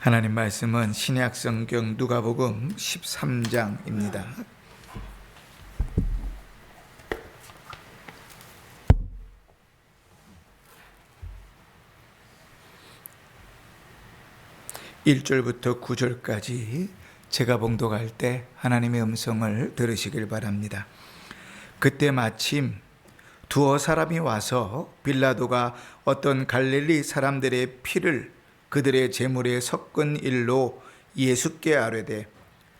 하나님 말씀은 신약 성경 누가복음 13장입니다. (1절부터) (9절까지) 제가 봉독할 때 하나님의 음성을 들으시길 바랍니다. 그때 마침 두어 사람이 와서 빌라도가 어떤 갈릴리 사람들의 피를 그들의 제물에 섞은 일로 예수께 아뢰되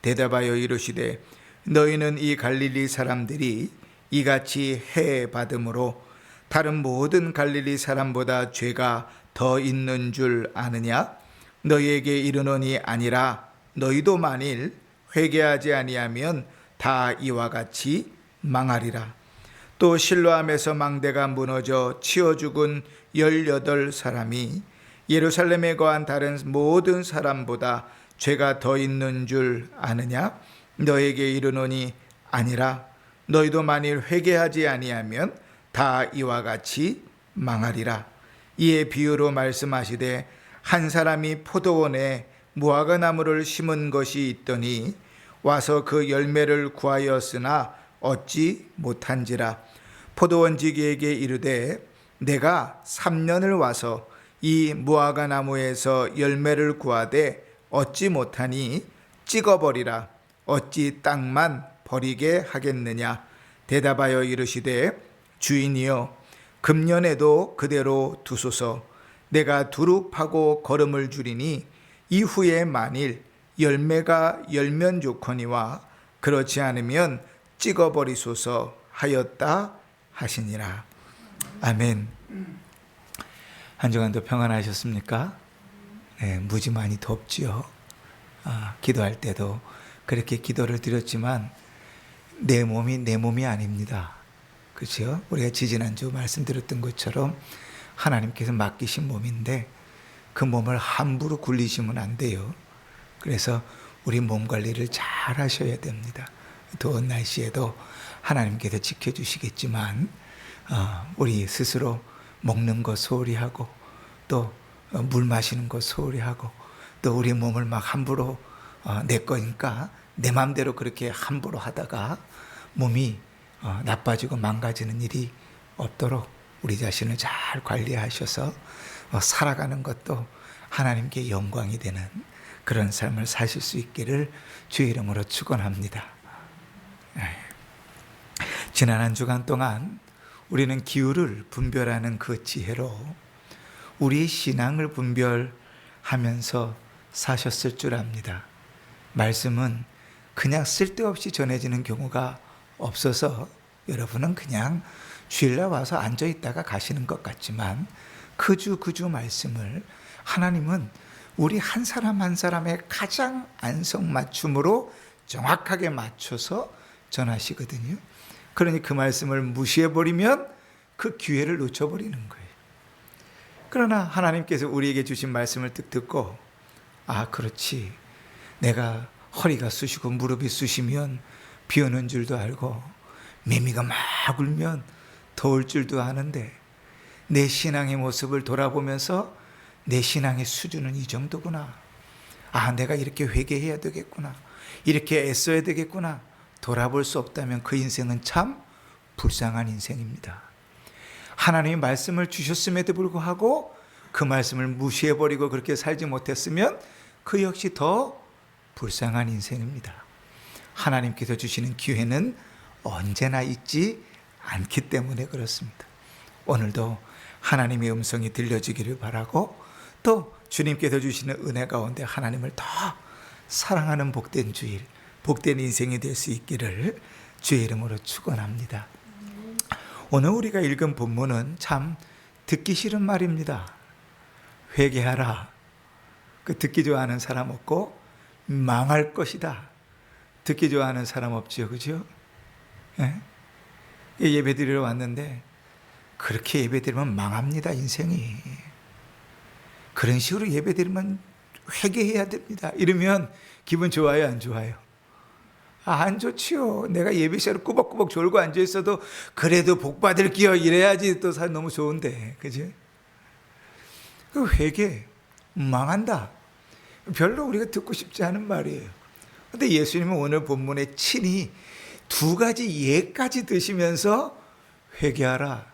대답하여 이르시되 너희는 이 갈릴리 사람들이 이같이 해 받음으로 다른 모든 갈릴리 사람보다 죄가 더 있는 줄 아느냐? 너희에게 이르노니 아니라 너희도 만일 회개하지 아니하면 다 이와 같이 망하리라. 또 실로암에서 망대가 무너져 치어 죽은 18사람이 예루살렘에 거한 다른 모든 사람보다 죄가 더 있는 줄 아느냐? 너에게 이르노니 아니라 너희도 만일 회개하지 아니하면 다 이와 같이 망하리라. 이에 비유로 말씀하시되 한 사람이 포도원에 무화과 나무를 심은 것이 있더니 와서 그 열매를 구하였으나 얻지 못한지라. 포도원지기에게 이르되 내가 3년을 와서 이 무화과 나무에서 열매를 구하되 얻지 못하니 찍어버리라. 어찌 땅만 버리게 하겠느냐? 대답하여 이르시되 주인이여 금년에도 그대로 두소서. 내가 두루 파고 거름을 주리니 이후에 만일 열매가 열면 좋거니와 그렇지 않으면 찍어버리소서 하였다 하시니라. 아멘. 한 주간도 평안하셨습니까? 네, 무지 많이 덥지요. 기도할 때도 그렇게 기도를 드렸지만 내 몸이 아닙니다. 그렇죠? 우리가 지지난주 말씀드렸던 것처럼 하나님께서 맡기신 몸인데 그 몸을 함부로 굴리시면 안 돼요. 그래서 우리 몸 관리를 잘 하셔야 됩니다. 더운 날씨에도 하나님께서 지켜주시겠지만 우리 스스로 먹는 거 소홀히 하고 또 물 마시는 거 소홀히 하고 또 우리 몸을 막 함부로 내 거니까 내 마음대로 그렇게 함부로 하다가 몸이 나빠지고 망가지는 일이 없도록 우리 자신을 잘 관리하셔서 살아가는 것도 하나님께 영광이 되는 그런 삶을 사실 수 있기를 주의 이름으로 축원합니다. 지난 한 주간 동안 우리는 기후를 분별하는 그 지혜로 우리의 신앙을 분별하면서 사셨을 줄 압니다. 말씀은 그냥 쓸데없이 전해지는 경우가 없어서 여러분은 그냥 주일날 와서 앉아 있다가 가시는 것 같지만 그 주 말씀을 하나님은 우리 한 사람 한 사람의 가장 안성맞춤으로 정확하게 맞춰서 전하시거든요. 그러니 그 말씀을 무시해버리면 그 기회를 놓쳐버리는 거예요. 그러나 하나님께서 우리에게 주신 말씀을 듣고 그렇지, 내가 허리가 쑤시고 무릎이 쑤시면 비 오는 줄도 알고 매미가 막 울면 더울 줄도 아는데 내 신앙의 모습을 돌아보면서 내 신앙의 수준은 이 정도구나. 내가 이렇게 회개해야 되겠구나. 이렇게 애써야 되겠구나. 돌아볼 수 없다면 그 인생은 참 불쌍한 인생입니다. 하나님이 말씀을 주셨음에도 불구하고 그 말씀을 무시해버리고 그렇게 살지 못했으면 그 역시 더 불쌍한 인생입니다. 하나님께서 주시는 기회는 언제나 있지 않기 때문에 그렇습니다. 오늘도 하나님의 음성이 들려지기를 바라고 또 주님께서 주시는 은혜 가운데 하나님을 더 사랑하는 복된 주일, 복된 인생이 될 수 있기를 주의 이름으로 축원합니다. 오늘 우리가 읽은 본문은 참 듣기 싫은 말입니다. 회개하라. 그 듣기 좋아하는 사람 없고 망할 것이다. 듣기 좋아하는 사람 없죠, 그죠? 예배 드리러 왔는데 그렇게 예배 드리면 망합니다, 인생이. 그런 식으로 예배 드리면 회개해야 됩니다. 이러면 기분 좋아요, 안 좋아요? 안 좋지요. 내가 예배 시간에 꾸벅꾸벅 졸고 앉아있어도 그래도 복 받을게요 이래야지 또 살 너무 좋은데, 그지? 그 회개 망한다. 별로 우리가 듣고 싶지 않은 말이에요. 근데 예수님은 오늘 본문에 친히 두 가지 예까지 드시면서 회개하라.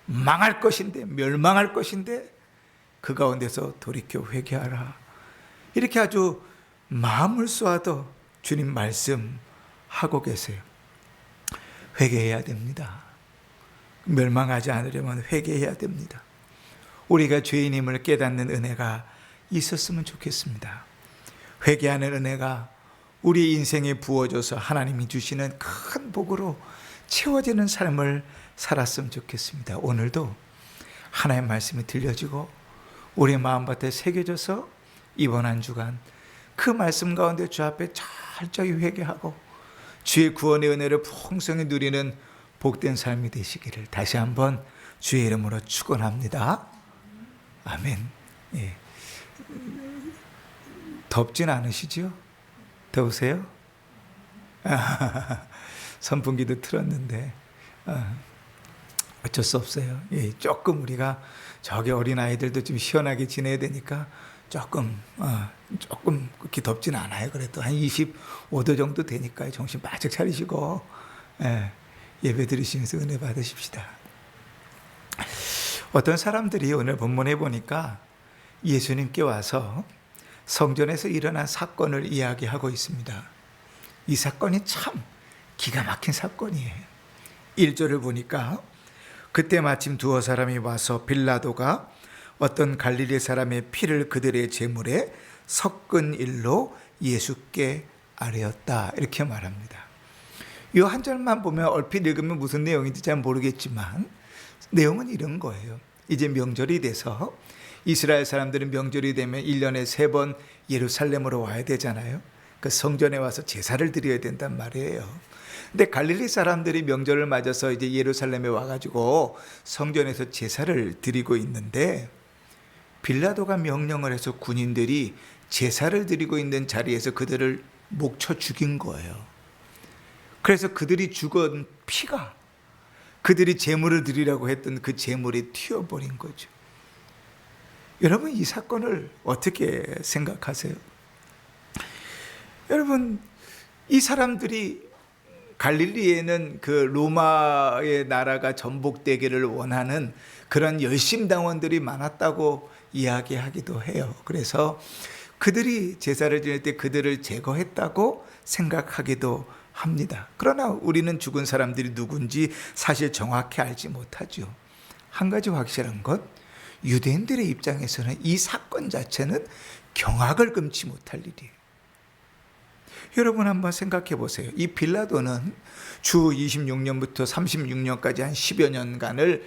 망할 것인데, 멸망할 것인데 그 가운데서 돌이켜 회개하라. 이렇게 아주 마음을 쏘아도 주님 말씀하고 계세요. 회개해야 됩니다. 멸망하지 않으려면 회개해야 됩니다. 우리가 죄인임을 깨닫는 은혜가 있었으면 좋겠습니다. 회개하는 은혜가 우리 인생에 부어져서 하나님이 주시는 큰 복으로 채워지는 삶을 살았으면 좋겠습니다. 오늘도 하나님의 말씀이 들려지고 우리 마음밭에 새겨져서 이번 한 주간 그 말씀 가운데 주 앞에 철저히 회개하고 주의 구원의 은혜를 풍성히 누리는 복된 삶이 되시기를 다시 한번 주의 이름으로 축원합니다. 아멘. 예. 덥진 않으시죠? 더우세요? 선풍기도 틀었는데 어쩔 수 없어요. 예, 조금 우리가 저기 어린 아이들도 좀 시원하게 지내야 되니까 조금 그렇게 덥진 않아요. 그래도 한 25도 정도 되니까요. 정신 바짝 차리시고 예배 드리시면서 은혜 받으십시다. 어떤 사람들이 오늘 본문에 보니까 예수님께 와서 성전에서 일어난 사건을 이야기하고 있습니다. 이 사건이 참 기가 막힌 사건이에요. 1절을 보니까 그때 마침 두어 사람이 와서 빌라도가 어떤 갈릴리 사람의 피를 그들의 제물에 섞은 일로 예수께 아뢰었다. 이렇게 말합니다. 이 한 절만 보면 얼핏 읽으면 무슨 내용인지 잘 모르겠지만 내용은 이런 거예요. 이제 명절이 돼서 이스라엘 사람들은 명절이 되면 1년에 3번 예루살렘으로 와야 되잖아요. 그 성전에 와서 제사를 드려야 된단 말이에요. 근데 갈릴리 사람들이 명절을 맞아서 이제 예루살렘에 와가지고 성전에서 제사를 드리고 있는데 빌라도가 명령을 해서 군인들이 제사를 드리고 있는 자리에서 그들을 목쳐 죽인 거예요. 그래서 그들이 죽은 피가 그들이 제물을 드리라고 했던 그 제물이 튀어버린 거죠. 여러분 이 사건을 어떻게 생각하세요? 여러분 이 사람들이 갈릴리에는 그 로마의 나라가 전복되기를 원하는 그런 열심당원들이 많았다고 이야기하기도 해요. 그래서 그들이 제사를 지낼 때 그들을 제거했다고 생각하기도 합니다. 그러나 우리는 죽은 사람들이 누군지 사실 정확히 알지 못하죠. 한 가지 확실한 것, 유대인들의 입장에서는 이 사건 자체는 경악을 금치 못할 일이에요. 여러분 한번 생각해 보세요. 이 빌라도는 주 26년부터 36년까지 한 10여 년간을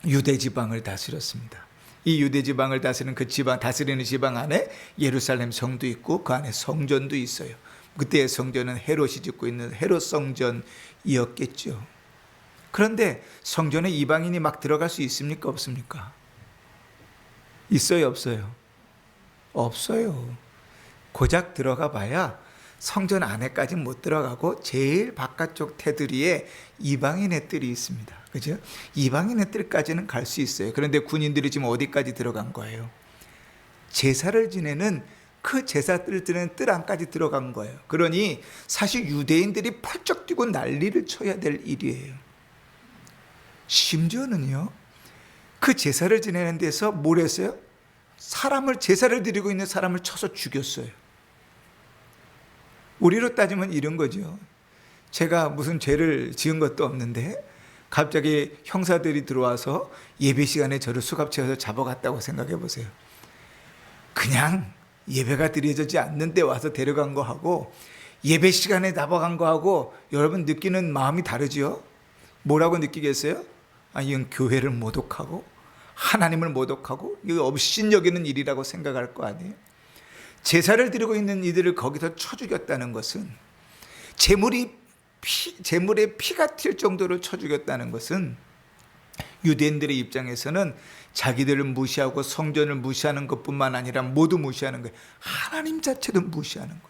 유대 지방을 다스렸습니다. 이 유대 지방을 다스리는 그 지방, 다스리는 지방 안에 예루살렘 성도 있고 그 안에 성전도 있어요. 그때의 성전은 헤롯이 짓고 있는 헤롯 성전이었겠죠. 그런데 성전에 이방인이 막 들어갈 수 있습니까? 없습니까? 있어요? 없어요? 없어요. 고작 들어가 봐야 성전 안에까지 못 들어가고 제일 바깥쪽 테두리에 이방인의 뜰이 있습니다. 그죠? 이방인의 뜰까지는 갈 수 있어요. 그런데 군인들이 지금 어디까지 들어간 거예요? 제사를 지내는 그 제사를 드리는 뜰 안까지 들어간 거예요. 그러니 사실 유대인들이 펄쩍 뛰고 난리를 쳐야 될 일이에요. 심지어는요, 그 제사를 지내는 데서 뭘 했어요? 제사를 드리고 있는 사람을 쳐서 죽였어요. 우리로 따지면 이런 거죠. 제가 무슨 죄를 지은 것도 없는데 갑자기 형사들이 들어와서 예배 시간에 저를 수갑채워서 잡아갔다고 생각해 보세요. 그냥 예배가 드려지지 않는데 와서 데려간 거하고 예배 시간에 잡아간 거하고 여러분 느끼는 마음이 다르죠? 뭐라고 느끼겠어요? 이건 교회를 모독하고 하나님을 모독하고 이거 업신여기는 일이라고 생각할 거 아니에요? 제사를 드리고 있는 이들을 거기서 쳐 죽였다는 것은 제물에 피가 튈 정도로 쳐 죽였다는 것은 유대인들의 입장에서는 자기들을 무시하고 성전을 무시하는 것뿐만 아니라 모두 무시하는 거예요. 하나님 자체도 무시하는 거예요.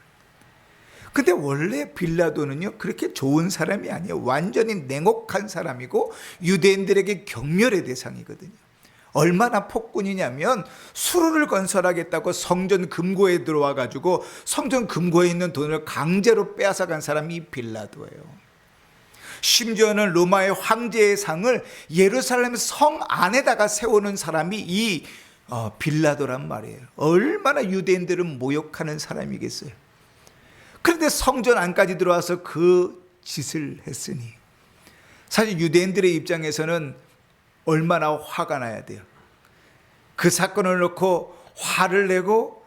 근데 원래 빌라도는요 그렇게 좋은 사람이 아니에요. 완전히 냉혹한 사람이고 유대인들에게 경멸의 대상이거든요. 얼마나 폭군이냐면 수로를 건설하겠다고 성전 금고에 들어와 가지고 성전 금고에 있는 돈을 강제로 빼앗아간 사람이 이 빌라도예요. 심지어는 로마의 황제의 상을 예루살렘 성 안에다가 세우는 사람이 이 빌라도란 말이에요. 얼마나 유대인들을 모욕하는 사람이겠어요. 그런데 성전 안까지 들어와서 그 짓을 했으니 사실 유대인들의 입장에서는 얼마나 화가 나야 돼요. 그 사건을 놓고 화를 내고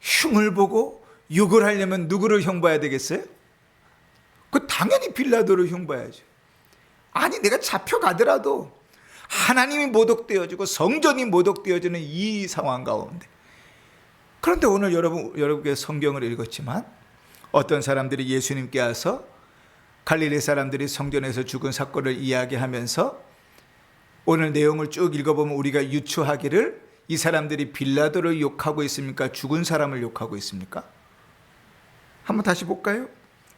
흉을 보고 욕을 하려면 누구를 흉봐야 되겠어요? 그 당연히 빌라도를 흉봐야죠. 아니 내가 잡혀가더라도 하나님이 모독되어지고 성전이 모독되어지는 이 상황 가운데, 그런데 오늘 여러분께 성경을 읽었지만 어떤 사람들이 예수님께 와서 갈릴리 사람들이 성전에서 죽은 사건을 이야기하면서 오늘 내용을 쭉 읽어보면 우리가 유추하기를 이 사람들이 빌라도를 욕하고 있습니까? 죽은 사람을 욕하고 있습니까? 한번 다시 볼까요?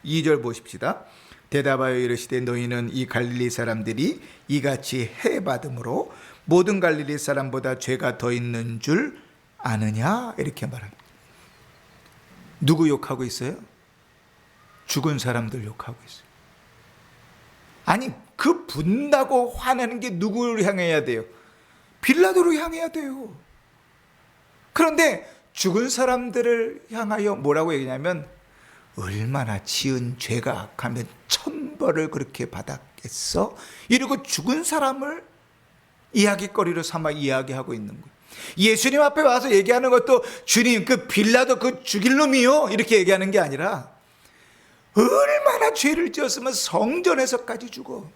2절 보십시다. 대답하여 이르시되 너희는 이 갈릴리 사람들이 이같이 해받음으로 모든 갈릴리 사람보다 죄가 더 있는 줄 아느냐? 이렇게 말합니다. 누구 욕하고 있어요? 죽은 사람들 욕하고 있어요. 아니 그 분다고 화내는 게 누구를 향해야 돼요? 빌라도를 향해야 돼요. 그런데 죽은 사람들을 향하여 뭐라고 얘기냐면 얼마나 지은 죄가 악하면 천벌을 그렇게 받았겠어? 이러고 죽은 사람을 이야기거리로 삼아 이야기하고 있는 거예요. 예수님 앞에 와서 얘기하는 것도 주님 그 빌라도 그 죽일 놈이요 이렇게 얘기하는 게 아니라 얼마나 죄를 지었으면 성전에서까지 죽어.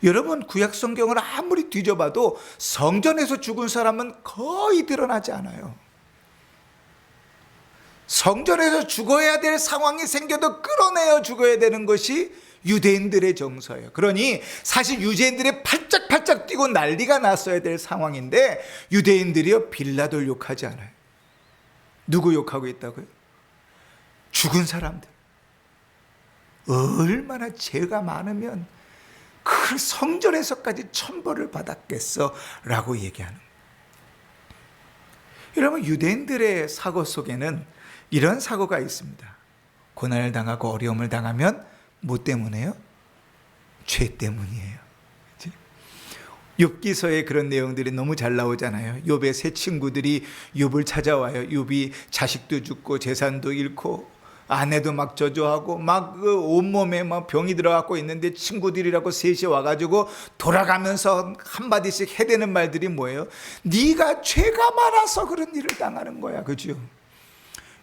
여러분 구약 성경을 아무리 뒤져봐도 성전에서 죽은 사람은 거의 드러나지 않아요. 성전에서 죽어야 될 상황이 생겨도 끌어내어 죽어야 되는 것이 유대인들의 정서예요. 그러니 사실 유대인들이 팔짝팔짝 뛰고 난리가 났어야 될 상황인데 유대인들이요 빌라도를 욕하지 않아요. 누구 욕하고 있다고요? 죽은 사람들. 얼마나 죄가 많으면 그 성전에서까지 천벌을 받았겠어 라고 얘기하는 거예요. 여러분 유대인들의 사고 속에는 이런 사고가 있습니다. 고난을 당하고 어려움을 당하면 뭐 때문에요? 죄 때문이에요. 욥기서에 그런 내용들이 너무 잘 나오잖아요. 욥의 세 친구들이 욥을 찾아와요. 욥이 자식도 죽고 재산도 잃고 아내도 막 저주하고 막 그 온몸에 막 병이 들어가고 있는데 친구들이라고 셋이 와가지고 돌아가면서 한마디씩 해대는 말들이 뭐예요? 네가 죄가 많아서 그런 일을 당하는 거야. 그죠?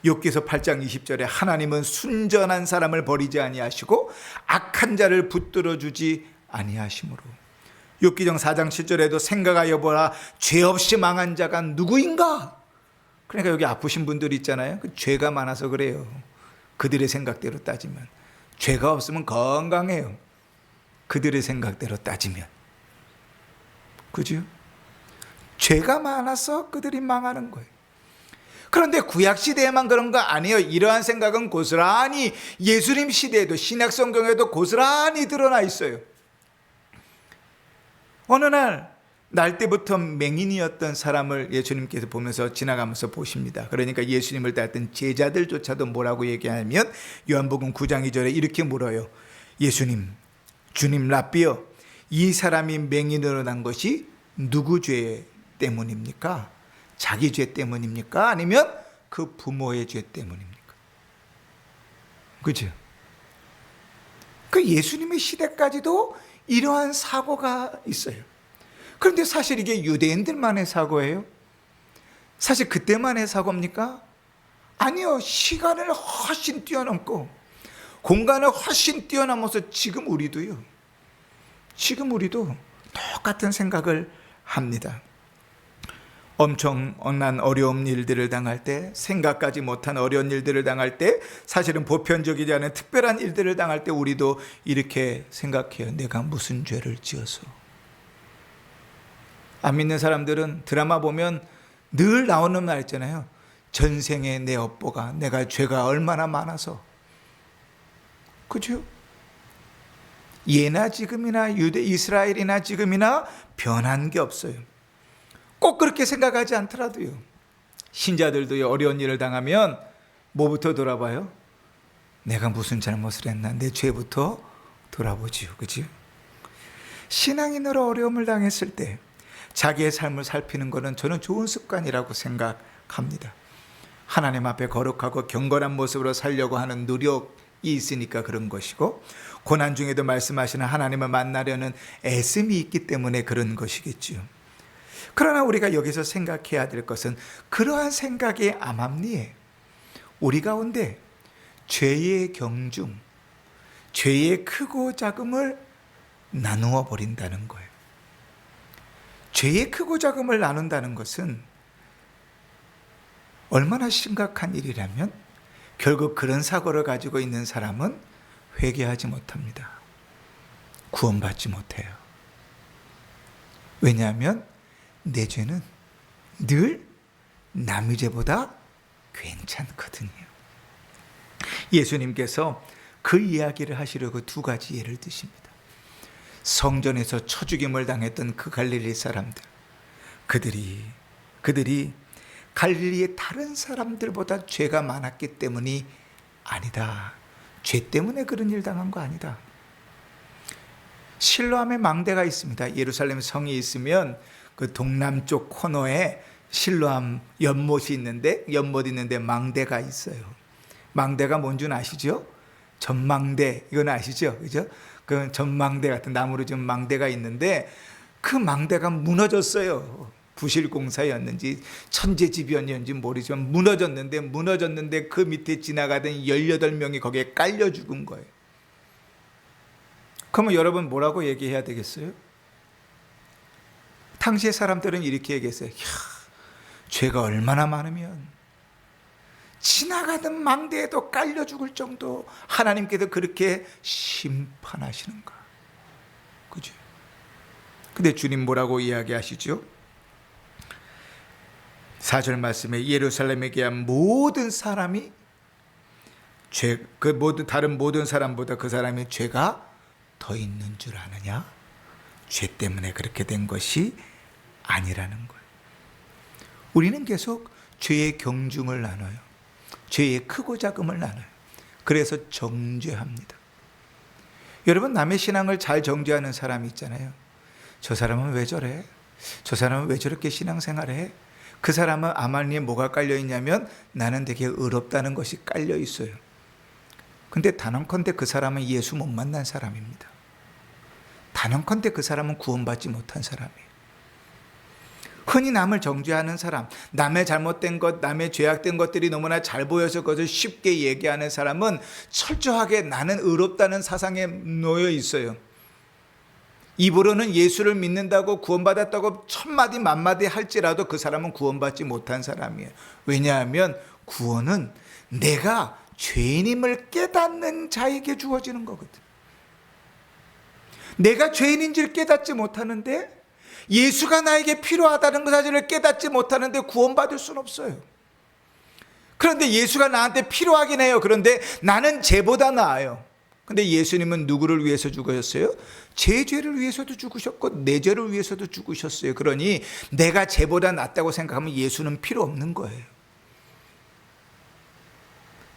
욥기서 8장 20절에 하나님은 순전한 사람을 버리지 아니하시고 악한 자를 붙들어 주지 아니하심으로. 욥기정 4장 7절에도 생각하여 보라 죄 없이 망한 자가 누구인가? 그러니까 여기 아프신 분들 있잖아요. 그 죄가 많아서 그래요. 그들의 생각대로 따지면 죄가 없으면 건강해요. 그들의 생각대로 따지면. 그죠? 죄가 많아서 그들이 망하는 거예요. 그런데 구약시대에만 그런 거 아니에요. 이러한 생각은 고스란히 예수님 시대에도 신약성경에도 고스란히 드러나 있어요. 어느 날 때부터 맹인이었던 사람을 예수님께서 보면서 지나가면서 보십니다. 그러니까 예수님을 따랐던 제자들조차도 뭐라고 얘기하면 요한복음 9장 2절에 이렇게 물어요. 예수님, 주님 랍비여, 이 사람이 맹인으로 난 것이 누구 죄 때문입니까? 자기 죄 때문입니까? 아니면 그 부모의 죄 때문입니까? 그죠? 그 예수님의 시대까지도 이러한 사고가 있어요. 그런데 사실 이게 유대인들만의 사고예요? 사실 그때만의 사고입니까? 아니요. 시간을 훨씬 뛰어넘고 공간을 훨씬 뛰어넘어서 지금 우리도 똑같은 생각을 합니다. 엄청난 어려운 일들을 당할 때, 생각하지 못한 어려운 일들을 당할 때, 사실은 보편적이지 않은 특별한 일들을 당할 때 우리도 이렇게 생각해요. 내가 무슨 죄를 지어서. 안 믿는 사람들은 드라마 보면 늘 나오는 말 있잖아요. 전생에 내 업보가, 내가 죄가 얼마나 많아서. 그죠? 예나 지금이나 유대 이스라엘이나 지금이나 변한 게 없어요. 꼭 그렇게 생각하지 않더라도요. 신자들도 어려운 일을 당하면 뭐부터 돌아봐요? 내가 무슨 잘못을 했나? 내 죄부터 돌아보지요. 그죠? 신앙인으로 어려움을 당했을 때 자기의 삶을 살피는 것은 저는 좋은 습관이라고 생각합니다. 하나님 앞에 거룩하고 경건한 모습으로 살려고 하는 노력이 있으니까 그런 것이고, 고난 중에도 말씀하시는 하나님을 만나려는 애씀이 있기 때문에 그런 것이겠지요. 그러나 우리가 여기서 생각해야 될 것은 그러한 생각의 암암리에 우리 가운데 죄의 경중, 죄의 크고 작음을 나누어 버린다는 거예요. 죄의 크고 작음을 나눈다는 것은 얼마나 심각한 일이라면 결국 그런 사고를 가지고 있는 사람은 회개하지 못합니다. 구원받지 못해요. 왜냐하면 내 죄는 늘 남의 죄보다 괜찮거든요. 예수님께서 그 이야기를 하시려고 두 가지 예를 드십니다. 성전에서 쳐죽임을 당했던 그 갈릴리 사람들, 그들이 갈릴리의 다른 사람들보다 죄가 많았기 때문이 아니다. 죄 때문에 그런 일 당한 거 아니다. 실로암에 망대가 있습니다. 예루살렘 성이 있으면 그 동남쪽 코너에 실로암 연못이 있는데, 망대가 있어요. 망대가 뭔 줄 아시죠? 전망대, 이건 아시죠? 그죠? 그 전망대 같은 나무로 지은 망대가 있는데 그 망대가 무너졌어요. 부실공사였는지 천재지변이었는지 모르지만 무너졌는데 그 밑에 지나가던 18명이 거기에 깔려 죽은 거예요. 그러면 여러분 뭐라고 얘기해야 되겠어요? 당시의 사람들은 이렇게 얘기했어요. 죄가 얼마나 많으면 지나가던 망대에도 깔려 죽을 정도 하나님께서 그렇게 심판하시는가. 그죠? 근데 주님 뭐라고 이야기하시죠? 4절 말씀에 예루살렘에 대한 모든 사람이 다른 모든 사람보다 그 사람의 죄가 더 있는 줄 아느냐? 죄 때문에 그렇게 된 것이 아니라는 거예요. 우리는 계속 죄의 경중을 나눠요. 죄의 크고 작음을 나눠요. 그래서 정죄합니다. 여러분, 남의 신앙을 잘 정죄하는 사람이 있잖아요. 저 사람은 왜 저래? 저 사람은 왜 저렇게 신앙생활해? 그 사람은 아말리에 뭐가 깔려있냐면 나는 되게 의롭다는 것이 깔려있어요. 근데 단언컨대 그 사람은 예수 못 만난 사람입니다. 단언컨대 그 사람은 구원받지 못한 사람이에요. 흔히 남을 정죄하는 사람, 남의 잘못된 것, 남의 죄악된 것들이 너무나 잘 보여서 그것을 쉽게 얘기하는 사람은 철저하게 나는 의롭다는 사상에 놓여 있어요. 입으로는 예수를 믿는다고 구원받았다고 천마디 만마디 할지라도 그 사람은 구원받지 못한 사람이에요. 왜냐하면 구원은 내가 죄인임을 깨닫는 자에게 주어지는 거거든. 내가 죄인인 줄 깨닫지 못하는데, 예수가 나에게 필요하다는 것 자체를 깨닫지 못하는데 구원받을 수는 없어요. 그런데 예수가 나한테 필요하긴 해요. 그런데 나는 죄보다 나아요. 근데 예수님은 누구를 위해서 죽으셨어요? 제 죄를 위해서도 죽으셨고 내 죄를 위해서도 죽으셨어요. 그러니 내가 죄보다 낫다고 생각하면 예수는 필요 없는 거예요.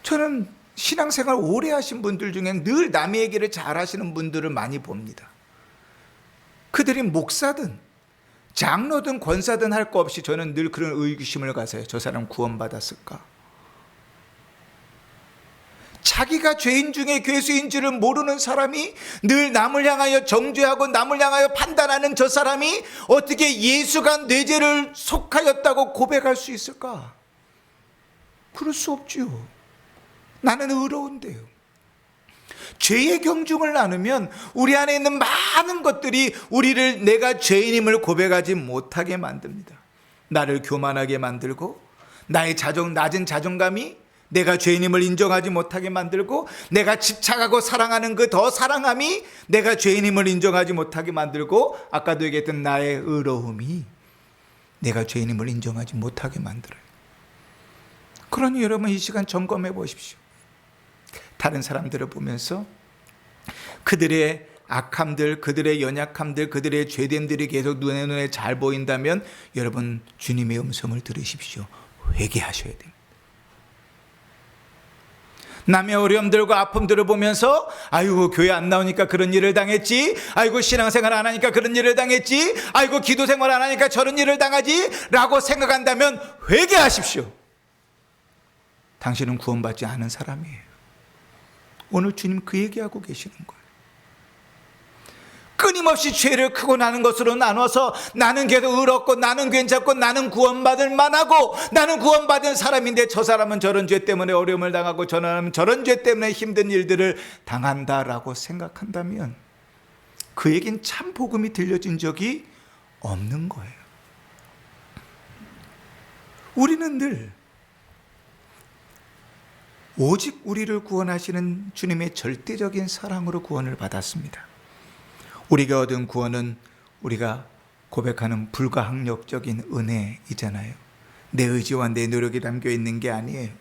저는 신앙생활 오래 하신 분들 중에 늘 남의 얘기를 잘 하시는 분들을 많이 봅니다. 그들이 목사든 장로든 권사든 할 거 없이 저는 늘 그런 의구심을 가져요. 저 사람 구원받았을까? 자기가 죄인 중에 괴수인 줄을 모르는 사람이 늘 남을 향하여 정죄하고 남을 향하여 판단하는 저 사람이 어떻게 예수가 내 죄를 속하였다고 고백할 수 있을까? 그럴 수 없지요. 나는 의로운데요. 죄의 경중을 나누면 우리 안에 있는 많은 것들이 우리를 내가 죄인임을 고백하지 못하게 만듭니다. 나를 교만하게 만들고, 나의 낮은 자존감이 내가 죄인임을 인정하지 못하게 만들고, 내가 집착하고 사랑하는 그 더 사랑함이 내가 죄인임을 인정하지 못하게 만들고, 아까도 얘기했던 나의 의로움이 내가 죄인임을 인정하지 못하게 만들어요. 그러니 여러분 이 시간 점검해 보십시오. 다른 사람들을 보면서 그들의 악함들, 그들의 연약함들, 그들의 죄됨들이 계속 눈에 잘 보인다면 여러분 주님의 음성을 들으십시오. 회개하셔야 됩니다. 남의 어려움들과 아픔들을 보면서 아이고 교회 안 나오니까 그런 일을 당했지, 아이고 신앙생활 안 하니까 그런 일을 당했지, 아이고 기도생활 안 하니까 저런 일을 당하지 라고 생각한다면 회개하십시오. 당신은 구원받지 않은 사람이에요. 오늘 주님 그 얘기하고 계시는 거예요. 끊임없이 죄를 크고 나는 것으로 나눠서 나는 계속 의롭고 나는 괜찮고 나는 구원받을 만하고 나는 구원받은 사람인데 저 사람은 저런 죄 때문에 어려움을 당하고 저 사람은 저런 죄 때문에 힘든 일들을 당한다라고 생각한다면 그에겐 참 복음이 들려진 적이 없는 거예요. 우리는 늘 오직 우리를 구원하시는 주님의 절대적인 사랑으로 구원을 받았습니다. 우리가 얻은 구원은 우리가 고백하는 불가항력적인 은혜이잖아요. 내 의지와 내 노력이 담겨 있는 게 아니에요.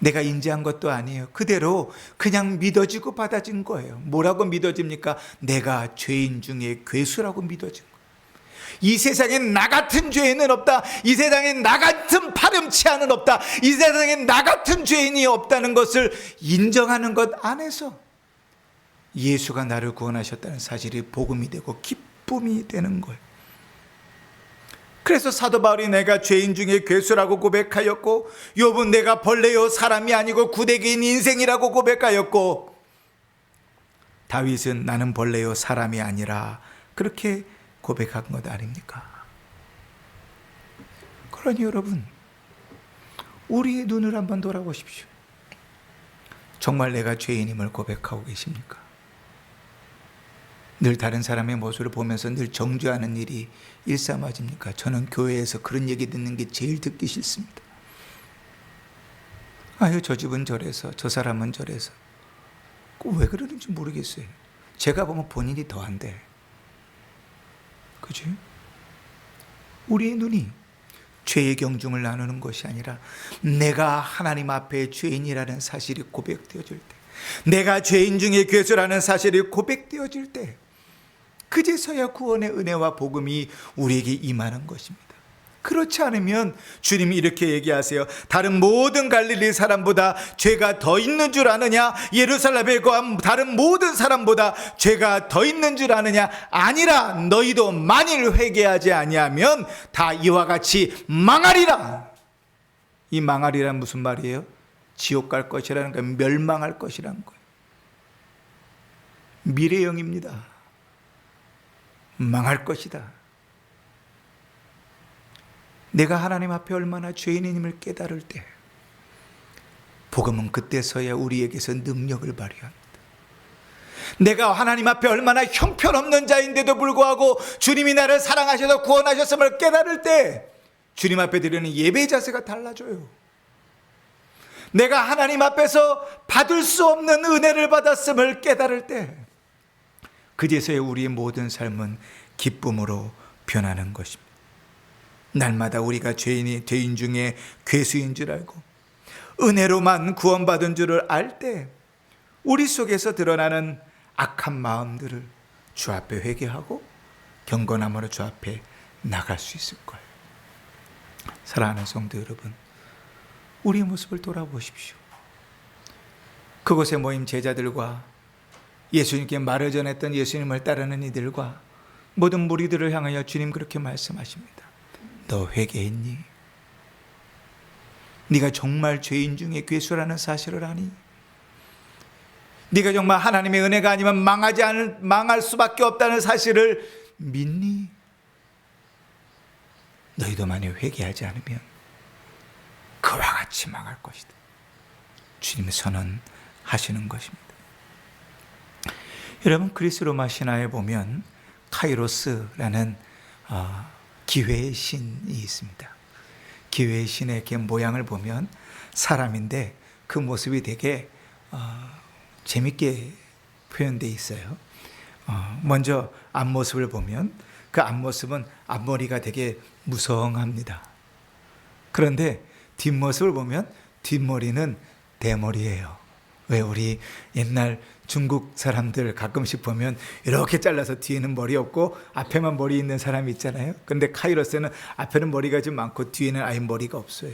내가 인지한 것도 아니에요. 그대로 그냥 믿어지고 받아진 거예요. 뭐라고 믿어집니까? 내가 죄인 중에 괴수라고 믿어진 거예요. 이 세상엔 나 같은 죄인은 없다. 이 세상엔 나 같은 파렴치한은 없다. 이 세상엔 나 같은 죄인이 없다는 것을 인정하는 것 안에서 예수가 나를 구원하셨다는 사실이 복음이 되고 기쁨이 되는 거예요. 그래서 사도 바울이 내가 죄인 중에 괴수라고 고백하였고, 욥은 내가 벌레요 사람이 아니고 구대기인 인생이라고 고백하였고, 다윗은 나는 벌레요 사람이 아니라 그렇게 고백한 것 아닙니까? 그러니 여러분, 우리의 눈을 한번 돌아보십시오. 정말 내가 죄인임을 고백하고 계십니까? 늘 다른 사람의 모습을 보면서 늘 정죄하는 일이 일삼아집니까? 저는 교회에서 그런 얘기 듣는 게 제일 듣기 싫습니다. 아유, 저 집은 저래서, 저 사람은 저래서. 왜 그러는지 모르겠어요. 제가 보면 본인이 더한데. 그지? 우리의 눈이 죄의 경중을 나누는 것이 아니라 내가 하나님 앞에 죄인이라는 사실이 고백되어질 때, 내가 죄인 중에 괴수라는 사실이 고백되어질 때, 그제서야 구원의 은혜와 복음이 우리에게 임하는 것입니다. 그렇지 않으면 주님이 이렇게 얘기하세요. 다른 모든 갈릴리 사람보다 죄가 더 있는 줄 아느냐? 예루살렘에 거한 다른 모든 사람보다 죄가 더 있는 줄 아느냐? 아니라 너희도 만일 회개하지 아니하면 다 이와 같이 망하리라. 이 망하리란 무슨 말이에요? 지옥 갈 것이라는 거예요. 멸망할 것이라는 거예요. 미래형입니다. 망할 것이다. 내가 하나님 앞에 얼마나 죄인임을 깨달을 때, 복음은 그때서야 우리에게서 능력을 발휘합니다. 내가 하나님 앞에 얼마나 형편없는 자인데도 불구하고 주님이 나를 사랑하셔서 구원하셨음을 깨달을 때 주님 앞에 드리는 예배 자세가 달라져요. 내가 하나님 앞에서 받을 수 없는 은혜를 받았음을 깨달을 때 그제서야 우리의 모든 삶은 기쁨으로 변하는 것입니다. 날마다 우리가 죄인 중에 괴수인 줄 알고 은혜로만 구원받은 줄을 알 때 우리 속에서 드러나는 악한 마음들을 주 앞에 회개하고 경건함으로 주 앞에 나갈 수 있을 거예요. 사랑하는 성도 여러분, 우리의 모습을 돌아보십시오. 그곳에 모인 제자들과 예수님께 말을 전했던 예수님을 따르는 이들과 모든 무리들을 향하여 주님 그렇게 말씀하십니다. 너 회개했니? 네가 정말 죄인 중에 괴수라는 사실을 아니? 네가 정말 하나님의 은혜가 아니면 망할 수밖에 없다는 사실을 믿니? 너희도 만약 회개하지 않으면 그와 같이 망할 것이다. 주님이 선언하시는 것입니다. 여러분, 그리스 로마 신화에 보면 카이로스라는 기회의 신이 있습니다. 기회의 신의 이렇게 모양을 보면 사람인데 그 모습이 되게 재밌게 표현되어 있어요. 먼저 앞모습을 보면 그 앞모습은 앞머리가 되게 무성합니다. 그런데 뒷모습을 보면 뒷머리는 대머리예요. 왜 우리 옛날 중국 사람들 가끔씩 보면 이렇게 잘라서 뒤에는 머리 없고 앞에만 머리 있는 사람이 있잖아요. 그런데 카이로스는 앞에는 머리가 좀 많고 뒤에는 아예 머리가 없어요.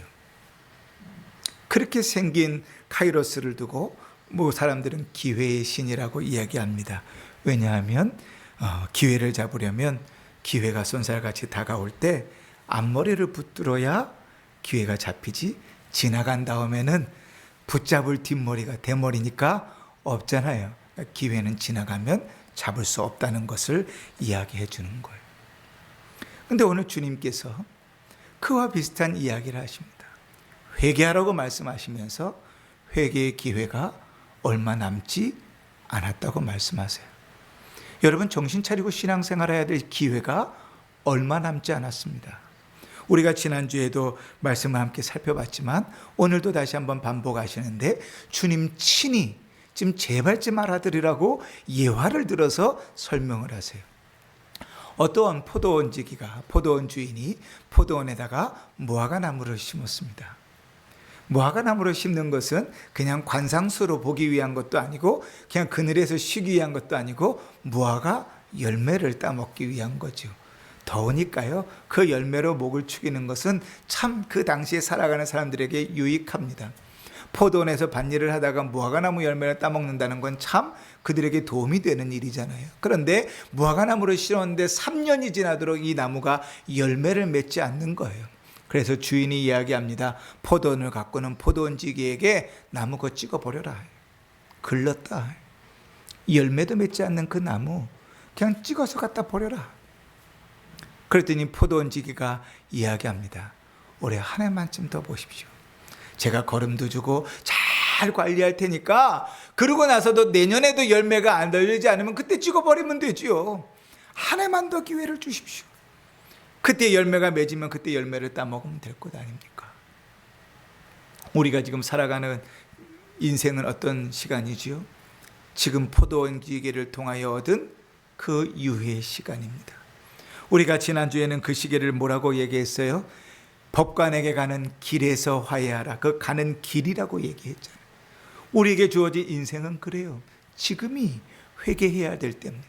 그렇게 생긴 카이로스를 두고 사람들은 기회의 신이라고 이야기합니다. 왜냐하면 기회를 잡으려면 기회가 쏜살같이 다가올 때 앞머리를 붙들어야 기회가 잡히지, 지나간 다음에는 붙잡을 뒷머리가 대머리니까 없잖아요. 기회는 지나가면 잡을 수 없다는 것을 이야기해 주는 거예요. 그런데 오늘 주님께서 그와 비슷한 이야기를 하십니다. 회개하라고 말씀하시면서 회개의 기회가 얼마 남지 않았다고 말씀하세요. 여러분, 정신 차리고 신앙생활 해야 될 기회가 얼마 남지 않았습니다. 우리가 지난주에도 말씀을 함께 살펴봤지만 오늘도 다시 한번 반복하시는데, 주님 친히 지금 제발 좀 알아들으라고 예화를 들어서 설명을 하세요. 어떠한 포도원지기가, 포도원 주인이 포도원에다가 무화과나무를 심었습니다. 무화과나무를 심는 것은 그냥 관상수로 보기 위한 것도 아니고 그냥 그늘에서 쉬기 위한 것도 아니고 무화과 열매를 따먹기 위한 거죠. 더우니까요, 그 열매로 목을 축이는 것은 참 그 당시에 살아가는 사람들에게 유익합니다. 포도원에서 밭일을 하다가 무화과나무 열매를 따먹는다는 건 참 그들에게 도움이 되는 일이잖아요. 그런데 무화과나무를 심었는데 3년이 지나도록 이 나무가 열매를 맺지 않는 거예요. 그래서 주인이 이야기합니다. 포도원을 가꾸는 포도원지기에게 나무 거 찍어버려라. 글렀다. 열매도 맺지 않는 그 나무 그냥 찍어서 갖다 버려라. 그랬더니 포도원지기가 이야기합니다. 올해 한 해만쯤 더 보십시오. 제가 거름도 주고 잘 관리할 테니까 그러고 나서도 내년에도 열매가 안 달리지 않으면 그때 찍어버리면 되지요. 한 해만 더 기회를 주십시오. 그때 열매가 맺으면 그때 열매를 따먹으면 될 것 아닙니까? 우리가 지금 살아가는 인생은 어떤 시간이지요? 지금 포도원지기를 통하여 얻은 그 유해의 시간입니다. 우리가 지난주에는 그 시기를 뭐라고 얘기했어요? 법관에게 가는 길에서 화해하라. 그 가는 길이라고 얘기했잖아요. 우리에게 주어진 인생은 그래요. 지금이 회개해야 될 때입니다.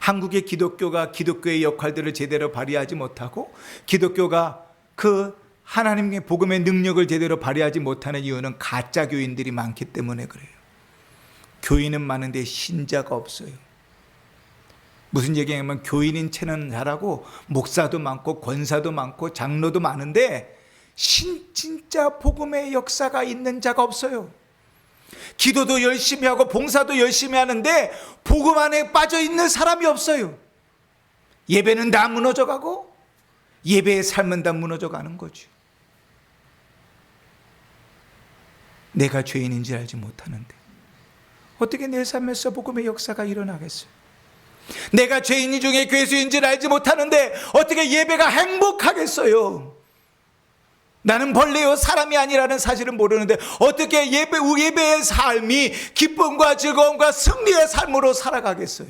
한국의 기독교가 기독교의 역할들을 제대로 발휘하지 못하고 기독교가 그 하나님의 복음의 능력을 제대로 발휘하지 못하는 이유는 가짜 교인들이 많기 때문에 그래요. 교인은 많은데 신자가 없어요. 무슨 얘기냐면 교인인 체는 잘하고 목사도 많고 권사도 많고 장로도 많은데 진짜 복음의 역사가 있는 자가 없어요. 기도도 열심히 하고 봉사도 열심히 하는데 복음 안에 빠져 있는 사람이 없어요. 예배는 다 무너져 가고 예배의 삶은 다 무너져 가는 거죠. 내가 죄인인지 알지 못하는데 어떻게 내 삶에서 복음의 역사가 일어나겠어요? 내가 죄인 중에 괴수인지를 알지 못하는데 어떻게 예배가 행복하겠어요? 나는 벌레요 사람이 아니라는 사실은 모르는데 어떻게 예배의 삶이 기쁨과 즐거움과 승리의 삶으로 살아가겠어요?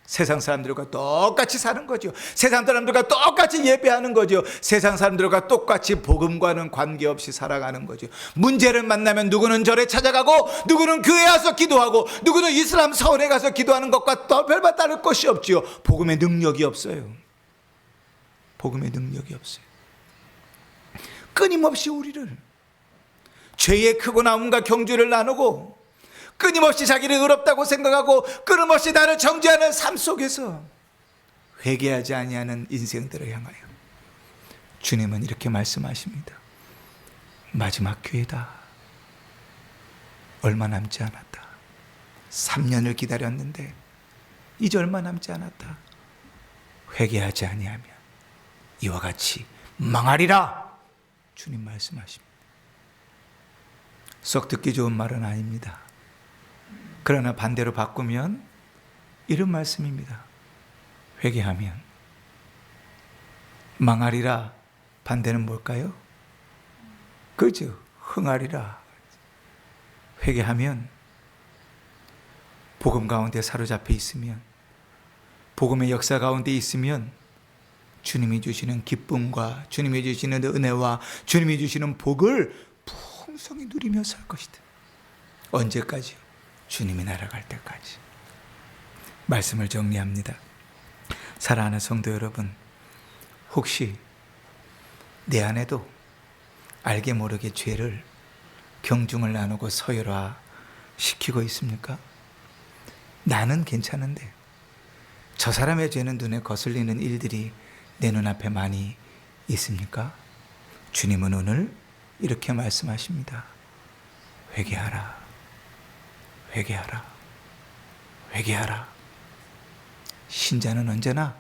세상 사람들과 똑같이 사는 거죠. 세상 사람들과 똑같이 예배하는 거죠. 세상 사람들과 똑같이 복음과는 관계없이 살아가는 거죠. 문제를 만나면 누구는 절에 찾아가고 누구는 교회에 와서 기도하고 누구는 이슬람 사원에 가서 기도하는 것과 또 별반 다를 것이 없지요. 복음의 능력이 없어요. 복음의 능력이 없어요. 끊임없이 우리를 죄의 크고 나움과 경주를 나누고 끊임없이 자기를 의롭다고 생각하고 끊임없이 나를 정죄하는 삶 속에서 회개하지 아니하는 인생들을 향하여 주님은 이렇게 말씀하십니다. 마지막 기회다. 얼마 남지 않았다. 3년을 기다렸는데 이제 얼마 남지 않았다. 회개하지 아니하면 이와 같이 망하리라. 주님 말씀하십니다. 썩 듣기 좋은 말은 아닙니다. 그러나 반대로 바꾸면 이런 말씀입니다. 회개하면 망하리라. 반대는 뭘까요? 그죠? 흥하리라. 회개하면 복음 가운데 사로잡혀 있으면 복음의 역사 가운데 있으면 주님이 주시는 기쁨과 주님이 주시는 은혜와 주님이 주시는 복을 풍성히 누리며 살 것이다. 언제까지요? 주님이 날아갈 때까지. 말씀을 정리합니다. 사랑하는 성도 여러분, 혹시 내 안에도 알게 모르게 죄를 경중을 나누고 서열화 시키고 있습니까? 나는 괜찮은데 저 사람의 죄는 눈에 거슬리는 일들이 내 눈앞에 많이 있습니까? 주님은 오늘 이렇게 말씀하십니다. 회개하라. 회개하라. 회개하라. 신자는 언제나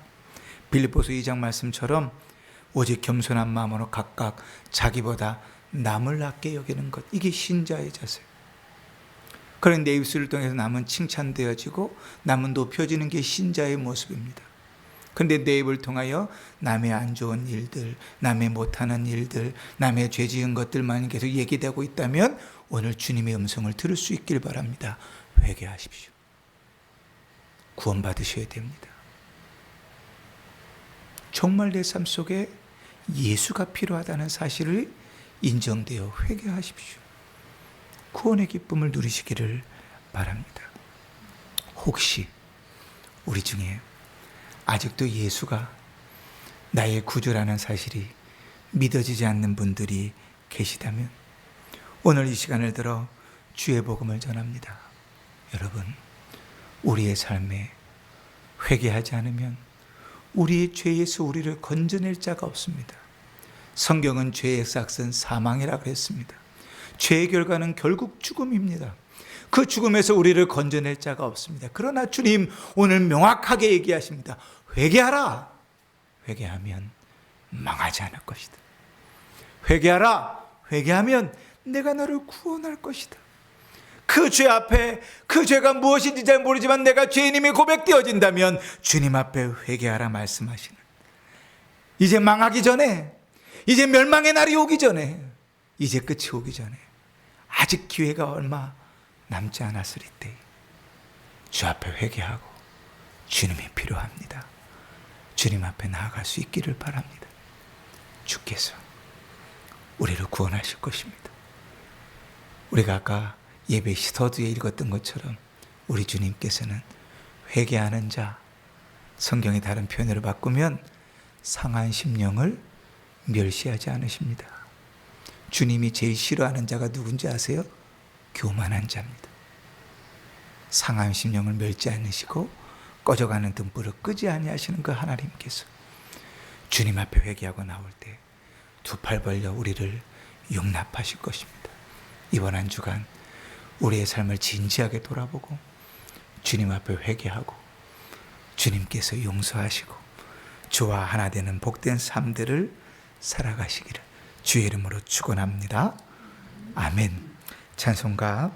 빌립보서 2장 말씀처럼 오직 겸손한 마음으로 각각 자기보다 남을 낮게 여기는 것, 이게 신자의 자세예요. 그런 내 입술을 통해서 남은 칭찬되어지고 남은 높여지는 게 신자의 모습입니다. 그런데 내 입을 통하여 남의 안 좋은 일들, 남의 못하는 일들, 남의 죄 지은 것들만 계속 얘기되고 있다면 오늘 주님의 음성을 들을 수 있길 바랍니다. 회개하십시오. 구원받으셔야 됩니다. 정말 내 삶 속에 예수가 필요하다는 사실을 인정되어 회개하십시오. 구원의 기쁨을 누리시기를 바랍니다. 혹시 우리 중에 아직도 예수가 나의 구주라는 사실이 믿어지지 않는 분들이 계시다면 오늘 이 시간을 들어 주의 복음을 전합니다. 여러분, 우리의 삶에 회개하지 않으면 우리의 죄에서 우리를 건져낼 자가 없습니다. 성경은 죄의 삭은 사망이라고 했습니다. 죄의 결과는 결국 죽음입니다. 그 죽음에서 우리를 건져낼 자가 없습니다. 그러나 주님 오늘 명확하게 얘기하십니다. 회개하라. 회개하면 망하지 않을 것이다. 회개하라. 회개하면 내가 너를 구원할 것이다. 그 죄 앞에 그 죄가 무엇인지 잘 모르지만 내가 죄인임이 고백되어진다면 주님 앞에 회개하라 말씀하시는, 이제 망하기 전에, 이제 멸망의 날이 오기 전에, 이제 끝이 오기 전에 아직 기회가 얼마 남지 않았을 때 주 앞에 회개하고 주님이 필요합니다. 주님 앞에 나아갈 수 있기를 바랍니다. 주께서 우리를 구원하실 것입니다. 우리가 아까 예배 시서두에 읽었던 것처럼 우리 주님께서는 회개하는 자, 성경의 다른 표현으로 바꾸면 상한 심령을 멸시하지 않으십니다. 주님이 제일 싫어하는 자가 누군지 아세요? 교만한 자입니다. 상한 심령을 멸지 않으시고 꺼져가는 등불을 끄지 아니하시는 그 하나님께서 주님 앞에 회개하고 나올 때 두 팔 벌려 우리를 용납하실 것입니다. 이번 한 주간 우리의 삶을 진지하게 돌아보고 주님 앞에 회개하고 주님께서 용서하시고 주와 하나 되는 복된 삶들을 살아가시기를 주의 이름으로 축원합니다. 아멘. 찬송가